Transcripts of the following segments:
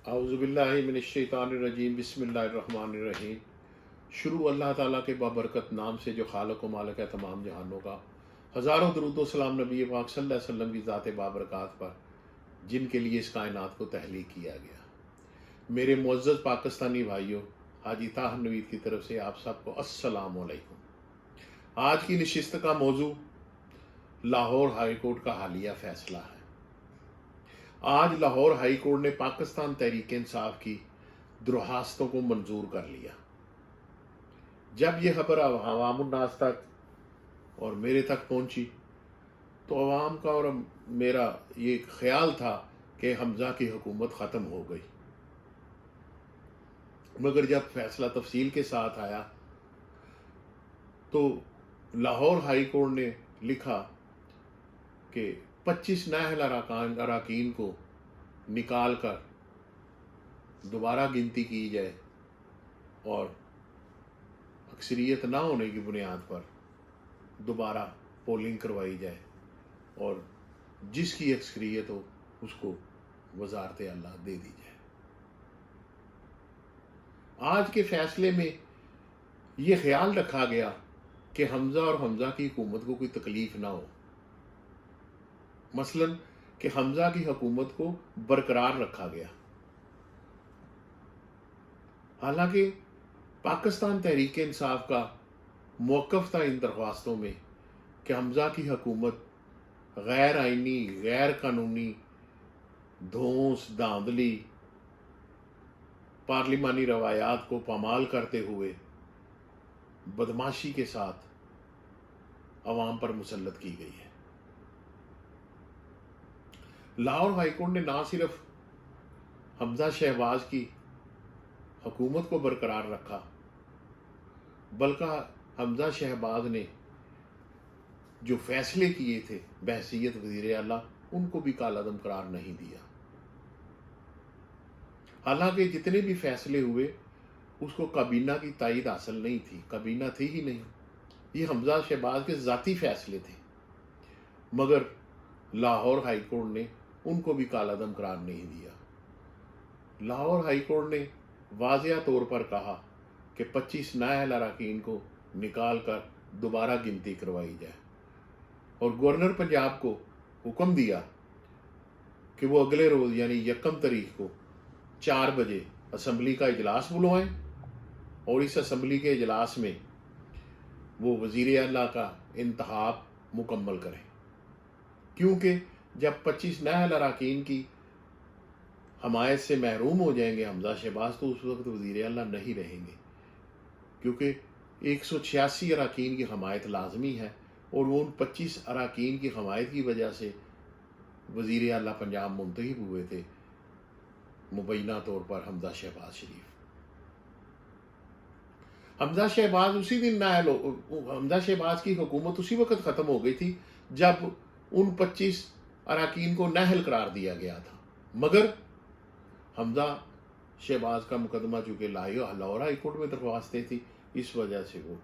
اعوذ باللہ من الشیطان الرجیم، بسم اللہ الرحمن الرحیم۔ شروع اللہ تعالیٰ کے بابرکت نام سے جو خالق و مالک ہے تمام جہانوں کا۔ ہزاروں درود و سلام نبی پاک صلی اللہ علیہ وسلم کی ذات بابرکات پر، جن کے لیے اس کائنات کو تخلیق کیا گیا۔ میرے معزز پاکستانی بھائیوں، حاجی طاہر نوید کی طرف سے آپ سب کو السلام علیکم۔ آج کی نشست کا موضوع لاہور ہائی کورٹ کا حالیہ فیصلہ ہے۔ آج لاہور ہائی کورٹ نے پاکستان تحریک انصاف کی درخواستوں کو منظور کر لیا۔ جب یہ خبر عوام الناس تک اور میرے تک پہنچی تو عوام کا اور میرا یہ خیال تھا کہ حمزہ کی حکومت ختم ہو گئی، مگر جب فیصلہ تفصیل کے ساتھ آیا تو لاہور ہائی کورٹ نے لکھا کہ 25 نااہل اراکین کو نکال کر دوبارہ گنتی کی جائے اور اکثریت نہ ہونے کی بنیاد پر دوبارہ پولنگ کروائی جائے، اور جس کی اکثریت ہو اس کو وزارت اعلیٰ دے دی جائے۔ آج کے فیصلے میں یہ خیال رکھا گیا کہ حمزہ اور حمزہ کی حکومت کو کوئی تکلیف نہ ہو، مثلاً کہ حمزہ کی حکومت کو برقرار رکھا گیا۔ حالانکہ پاکستان تحریک انصاف کا موقف تھا ان درخواستوں میں کہ حمزہ کی حکومت غیر آئینی، غیر قانونی، دھونس دھاندلی، پارلیمانی روایات کو پامال کرتے ہوئے بدماشی کے ساتھ عوام پر مسلط کی گئی ہے۔ لاہور ہائی کورٹ نے نہ صرف حمزہ شہباز کی حکومت کو برقرار رکھا، بلکہ حمزہ شہباز نے جو فیصلے کیے تھے بحیثیت وزیر اعلیٰ ان کو بھی کالعدم قرار نہیں دیا۔ حالانکہ جتنے بھی فیصلے ہوئے اس کو کابینہ کی تائید حاصل نہیں تھی، کابینہ تھی ہی نہیں، یہ حمزہ شہباز کے ذاتی فیصلے تھے، مگر لاہور ہائی کورٹ نے ان کو بھی کالعدم قرار نہیں دیا۔ لاہور ہائی کورٹ نے واضح طور پر کہا کہ 25 نااہل اراکین کو نکال کر دوبارہ گنتی کروائی جائے، اور گورنر پنجاب کو حکم دیا کہ وہ اگلے روز یعنی 1 تاریخ کو 4 بجے اسمبلی کا اجلاس بلوائیں، اور اس اسمبلی کے اجلاس میں وہ وزیر اعلیٰ کا انتخاب مکمل کریں، کیونکہ جب 25 نااہل اراکین کی حمایت سے محروم ہو جائیں گے حمزہ شہباز تو اس وقت وزیر اعلیٰ نہیں رہیں گے، کیونکہ 186 اراکین کی حمایت لازمی ہے، اور وہ ان 25 اراکین کی حمایت کی وجہ سے وزیر اعلیٰ پنجاب منتخب ہوئے تھے، مبینہ طور پر حمزہ شہباز شریف۔ حمزہ شہباز اسی دن حمزہ شہباز کی حکومت اسی وقت ختم ہو گئی تھی جب ان 25 اراکین کو نااہل قرار دیا گیا تھا، مگر حمزہ شہباز کا مقدمہ چونکہ لاہور ہائی کورٹ میں درخواستیں تھی، اس وجہ سے وہ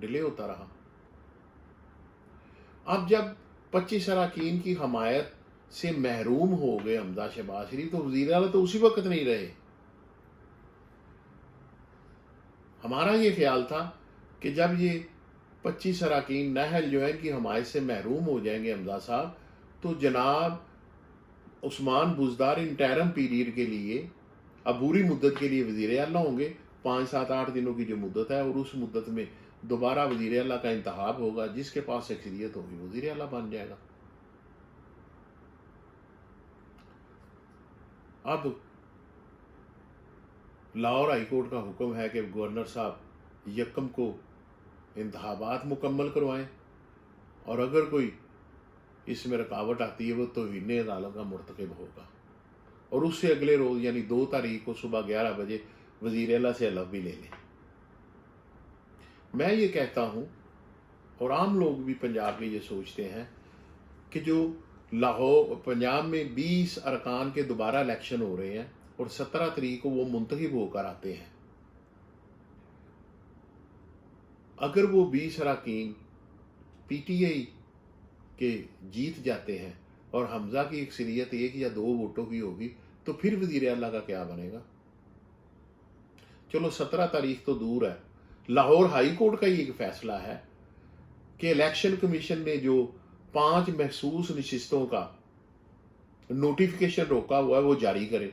ڈیلے ہوتا رہا۔ اب جب 25 اراکین کی حمایت سے محروم ہو گئے حمزہ شہباز شریف تو وزیر اعلیٰ تو اسی وقت نہیں رہے۔ ہمارا یہ خیال تھا کہ جب یہ 25 اراکین نااہل جو ہیں کی حمایت سے محروم ہو جائیں گے حمزہ صاحب، تو جناب عثمان بزدار انٹرم پیریڈ کے لیے عبوری مدت کے لیے وزیر اعلیٰ ہوں گے، 5 7 8 دنوں کی جو مدت ہے، اور اس مدت میں دوبارہ وزیر اعلیٰ کا انتخاب ہوگا، جس کے پاس اکثریت ہوگی وزیر اعلیٰ بن جائے گا۔ اب لاہور ہائی کورٹ کا حکم ہے کہ گورنر صاحب 1 کو انتخابات مکمل کروائیں، اور اگر کوئی اس میں رکاوٹ آتی ہے وہ توہین عدالت کا مرتکب ہوگا، اور اس سے اگلے روز یعنی 2 تاریخ کو صبح 11 بجے وزیر اعلیٰ سے حلف بھی لے لیں۔ میں یہ کہتا ہوں، اور عام لوگ بھی پنجاب کے یہ سوچتے ہیں کہ جو لاہور پنجاب میں 20 ارکان کے دوبارہ الیکشن ہو رہے ہیں اور 17 تاریخ کو وہ منتخب ہو کر آتے ہیں، اگر وہ 20 اراکین پی ٹی آئی کے جیت جاتے ہیں اور حمزہ کی اکثریت 1 یا 2 ووٹوں کی ہوگی تو پھر وزیر اعلیٰ کا کیا بنے گا؟ چلو 17 تاریخ تو دور ہے، لاہور ہائی کورٹ کا یہ ایک فیصلہ ہے کہ الیکشن کمیشن نے جو 5 مخصوص نشستوں کا نوٹیفیکیشن روکا ہوا ہے وہ جاری کرے،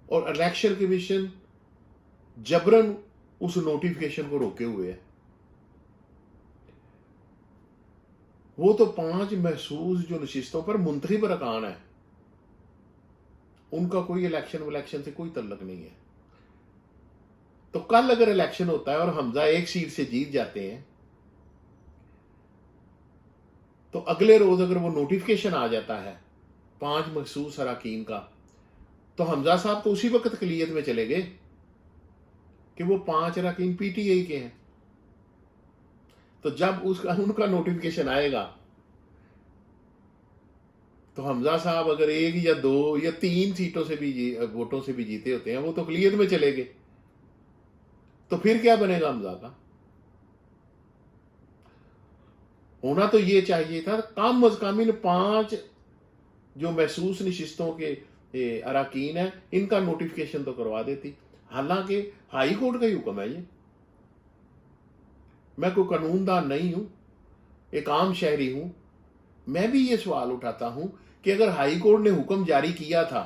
اور الیکشن کمیشن جبرن اس نوٹیفیکیشن کو روکے ہوئے ہے۔ وہ تو 5 محسوس جو نشستوں پر منتخب ارکان ہیں، ان کا کوئی الیکشن سے کوئی تعلق نہیں ہے۔ تو کل اگر الیکشن ہوتا ہے اور حمزہ ایک سیٹ سے جیت جاتے ہیں تو اگلے روز اگر وہ نوٹیفیکیشن آ جاتا ہے 5 مخصوص اراکین کا، تو حمزہ صاحب تو اسی وقت اقلیت میں چلے گئے کہ وہ 5 اراکین پی ٹی آئی کے ہیں۔ تو جب ان کا نوٹیفیکیشن آئے گا تو حمزہ صاحب اگر 1 یا 2 یا 3 سیٹوں سے بھی ووٹوں سے بھی جیتے ہوتے ہیں، وہ تو اقلیت میں چلے گئے، تو پھر کیا بنے گا حمزہ کا؟ ہونا تو یہ چاہیے تھا کم از کم ان 5 جو محسوس نشستوں کے اراکین ہیں ان کا نوٹیفیکیشن تو کروا دیتی۔ حالانکہ ہائی کورٹ کا ہی حکم ہے یہ، میں کوئی قانون دان نہیں ہوں، ایک عام شہری ہوں۔ میں بھی یہ سوال اٹھاتا ہوں کہ اگر ہائی کورٹ نے حکم جاری کیا تھا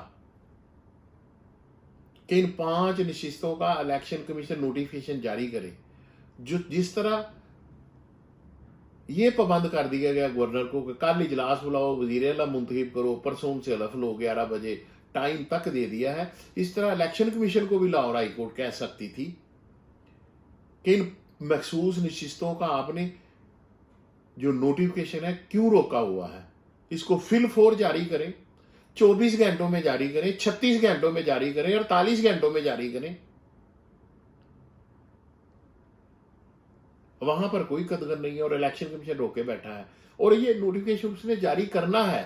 کہ ان 5 نشستوں کا الیکشن کمیشن نوٹیفیکیشن جاری کرے، جس طرح یہ پابند کر دیا گیا گورنر کو کہ کل اجلاس بلاؤ، وزیر اعلیٰ منتخب کرو، پرسوں سے حلف لو 11 بجے، ٹائم تک دے دیا ہے، اس طرح الیکشن کمیشن کو بھی لاہور ہائی کورٹ کہہ سکتی تھی کہ ان مخصوص نشستوں کا آپ نے جو نوٹیفیکیشن ہے کیوں روکا ہوا ہے، اس کو فل فور جاری کریں، 24 گھنٹوں میں جاری کریں، 36 گھنٹوں میں جاری کریں، 48 گھنٹوں میں جاری کریں۔ وہاں پر کوئی قدغن نہیں ہے اور الیکشن کمیشن روکے بیٹھا ہے، اور یہ نوٹیفیکیشن اس نے جاری کرنا ہے۔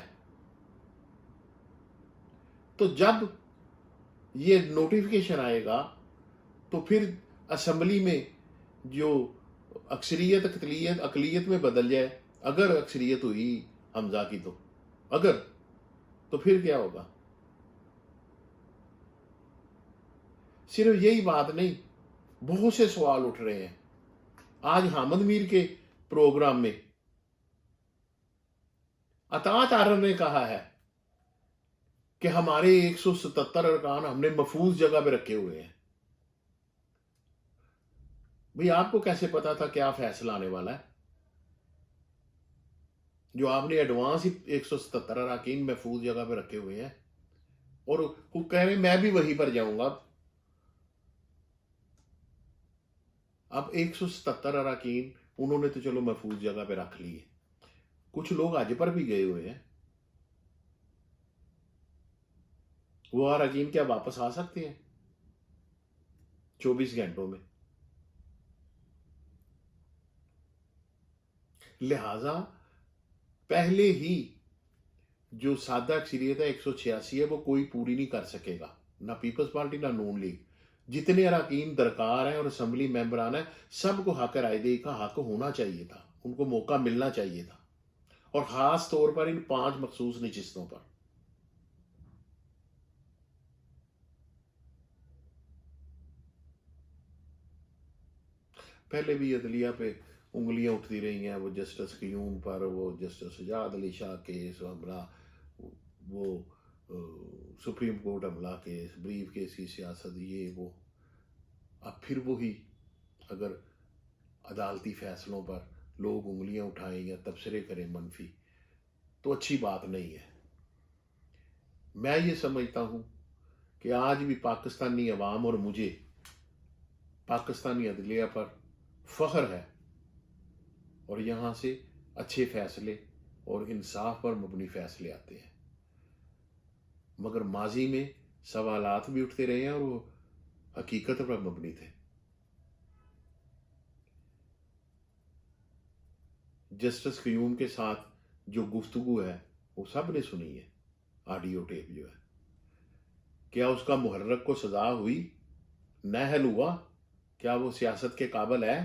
تو جب یہ نوٹیفیکیشن آئے گا تو پھر اسمبلی میں جو اکثریت اقلیت میں بدل جائے، اگر اکثریت ہوئی حمزہ کی تو پھر کیا ہوگا؟ صرف یہی بات نہیں، بہت سے سوال اٹھ رہے ہیں۔ آج حامد میر کے پروگرام میں عطا عارر نے کہا ہے کہ ہمارے 177 ارکان ہم نے محفوظ جگہ پہ رکھے ہوئے ہیں۔ بھئی آپ کو کیسے پتا تھا کیا فیصلہ آنے والا ہے؟ جو آپ نے ایڈوانس ہی 177 اراکین محفوظ جگہ پہ رکھے ہوئے ہیں، اور وہ کہہ رہے ہیں میں بھی وہیں پر جاؤں گا۔ اب 177 اراکین انہوں نے تو چلو محفوظ جگہ پہ رکھ لیے، کچھ لوگ حج پر بھی گئے ہوئے ہیں، وہ اراکین کیا واپس آ سکتے ہیں 24 گھنٹوں میں؟ لہذا پہلے ہی جو سادہ اکثریت ہے 186 ہے، وہ کوئی پوری نہیں کر سکے گا، نہ پیپلز پارٹی نہ نون لیگ۔ جتنے اراکین درکار ہیں اور اسمبلی ممبران ہیں، سب کو حق رائے دہی کا حق ہونا چاہیے تھا، ان کو موقع ملنا چاہیے تھا، اور خاص طور پر ان 5 مخصوص نشستوں پر۔ پہلے بھی عدلیہ پہ انگلیاں اٹھتی رہی ہیں، وہ جسٹس قیوم پر، وہ جسٹس سجاد علی شاہ کیس حملہ، وہ سپریم کورٹ حملہ کیس، بریف کیس کی سیاست، یہ وہ۔ اب پھر وہی اگر عدالتی فیصلوں پر لوگ انگلیاں اٹھائیں یا تبصرے کریں منفی، تو اچھی بات نہیں ہے۔ میں یہ سمجھتا ہوں کہ آج بھی پاکستانی عوام اور مجھے پاکستانی عدلیہ پر فخر ہے، اور یہاں سے اچھے فیصلے اور انصاف پر مبنی فیصلے آتے ہیں۔ مگر ماضی میں سوالات بھی اٹھتے رہے ہیں اور وہ حقیقت پر مبنی تھے۔ جسٹس قیوم کے ساتھ جو گفتگو ہے وہ سب نے سنی ہے، آڈیو ٹیپ جو ہے۔ کیا اس کا محرک کو سزا ہوئی؟ نااہل ہوا؟ کیا وہ سیاست کے قابل ہے؟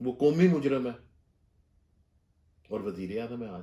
وہ قومی مجرم ہے اور وزیر اعظم ہے آج۔